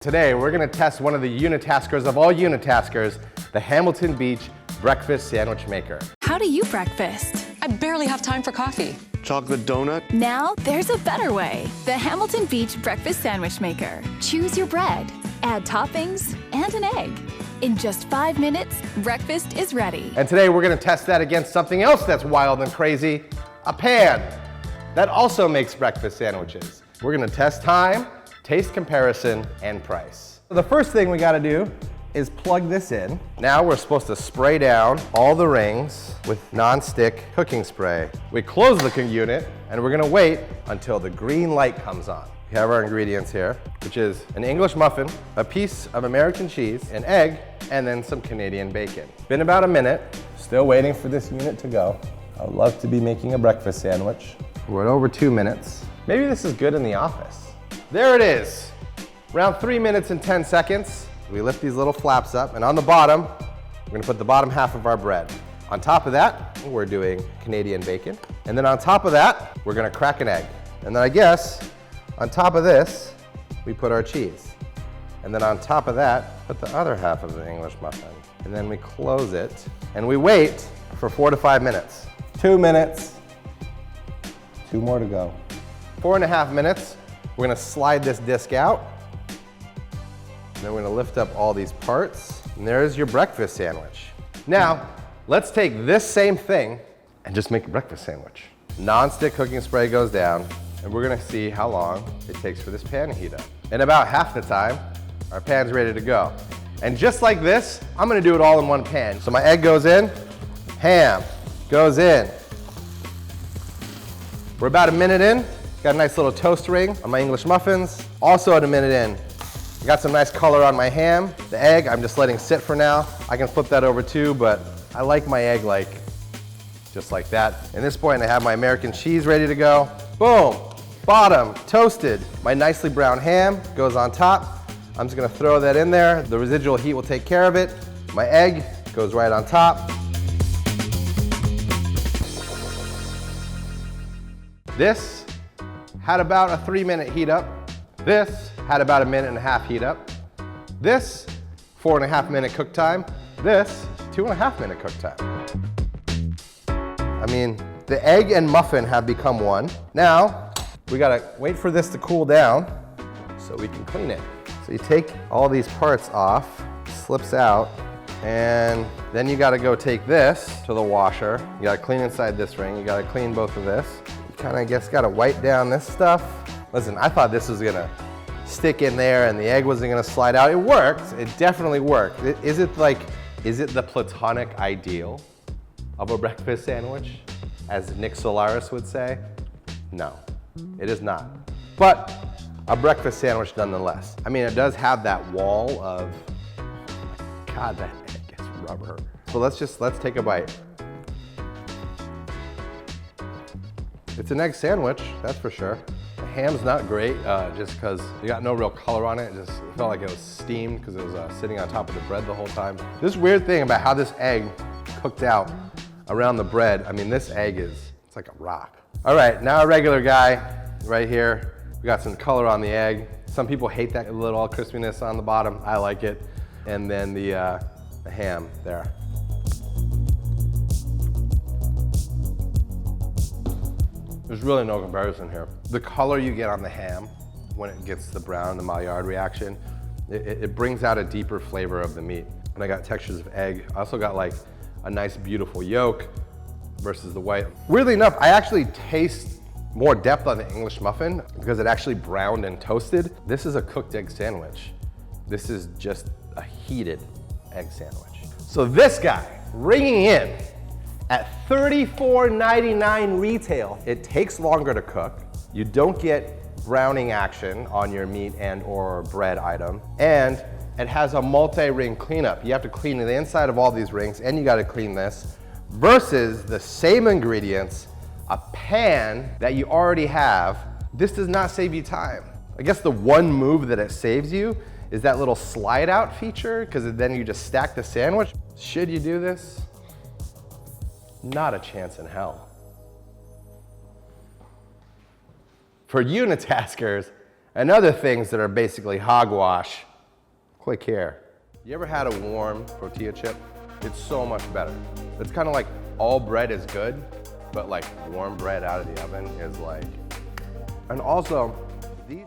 Today, we're gonna test one of the unitaskers of all unitaskers, the Hamilton Beach Breakfast Sandwich Maker. How do you breakfast? I barely have time for coffee. Chocolate donut? Now, there's a better way. The Hamilton Beach Breakfast Sandwich Maker. Choose your bread, add toppings, and an egg. In just 5 minutes, breakfast is ready. And today, we're gonna test that against something else that's wild and crazy, a pan that also makes breakfast sandwiches. We're gonna test time, taste comparison, and price. So the first thing we gotta do is plug this in. Now we're supposed to spray down all the rings with non-stick cooking spray. We close the unit and we're gonna wait until the green light comes on. We have our ingredients here, which is an English muffin, a piece of American cheese, an egg, and then some Canadian bacon. Been about a minute, still waiting for this unit to go. I'd love to be making a breakfast sandwich. We're at over 2 minutes. Maybe this is good in the office. There it is, around 3 minutes and 10 seconds. We lift these little flaps up, and on the bottom, we're gonna put the bottom half of our bread. On top of that, we're doing Canadian bacon. And then on top of that, we're gonna crack an egg. And then I guess, on top of this, we put our cheese. And then on top of that, put the other half of the English muffin. And then we close it, and we wait for 4 to 5 minutes. 2 minutes, 2 more to go. 4.5 minutes. We're gonna slide this disc out. And then we're gonna lift up all these parts. And there's your breakfast sandwich. Now, let's take this same thing and just make a breakfast sandwich. Non-stick cooking spray goes down, and we're gonna see how long it takes for this pan to heat up. In about half the time, our pan's ready to go. And just like this, I'm gonna do it all in one pan. So my egg goes in, ham goes in. We're about a minute in. Got a nice little toast ring on my English muffins. Also at a minute in. I got some nice color on my ham. The egg, I'm just letting sit for now. I can flip that over too, but I like my egg just like that. At this point, I have my American cheese ready to go. Boom, bottom, toasted. My nicely browned ham goes on top. I'm just gonna throw that in there. The residual heat will take care of it. My egg goes right on top. This had about a 3-minute heat up. This had about a 1.5-minute heat up. This, 4.5-minute cook time. This, 2.5-minute cook time. I mean, the egg and muffin have become one. Now, we gotta wait for this to cool down so we can clean it. So you take all these parts off, slips out, and then you gotta go take this to the washer. You gotta clean inside this ring. You gotta clean both of this. Kind of, I guess, got to wipe down this stuff. Listen, I thought this was gonna stick in there and the egg wasn't gonna slide out. It worked, it definitely worked. Is it the platonic ideal of a breakfast sandwich, as Nick Solaris would say? No, it is not. But a breakfast sandwich nonetheless. I mean, it does have that wall of, oh my God, that egg is rubber. So let's take a bite. It's an egg sandwich, that's for sure. The ham's not great, just because you got no real color on it. It felt like it was steamed because it was sitting on top of the bread the whole time. This weird thing about how this egg cooked out around the bread, I mean, this egg it's like a rock. All right, now a regular guy right here. We got some color on the egg. Some people hate that little crispiness on the bottom. I like it. And then the ham there. There's really no comparison here. The color you get on the ham when it gets the brown, the Maillard reaction, it brings out a deeper flavor of the meat. And I got textures of egg. I also got like a nice beautiful yolk versus the white. Weirdly enough, I actually taste more depth on the English muffin because it actually browned and toasted. This is a cooked egg sandwich. This is just a heated egg sandwich. So this guy, ringing in at $34.99 retail. It takes longer to cook. You don't get browning action on your meat and or bread item. And it has a multi-ring cleanup. You have to clean the inside of all these rings and you gotta clean this versus the same ingredients, a pan that you already have. This does not save you time. I guess the one move that it saves you is that little slide out feature because then you just stack the sandwich. Should you do this? Not a chance in hell. For unitaskers and other things that are basically hogwash, Click here. You ever had a warm tortilla chip? It's so much better. It's kind of like all bread is good, but like warm bread out of the oven is like, and also these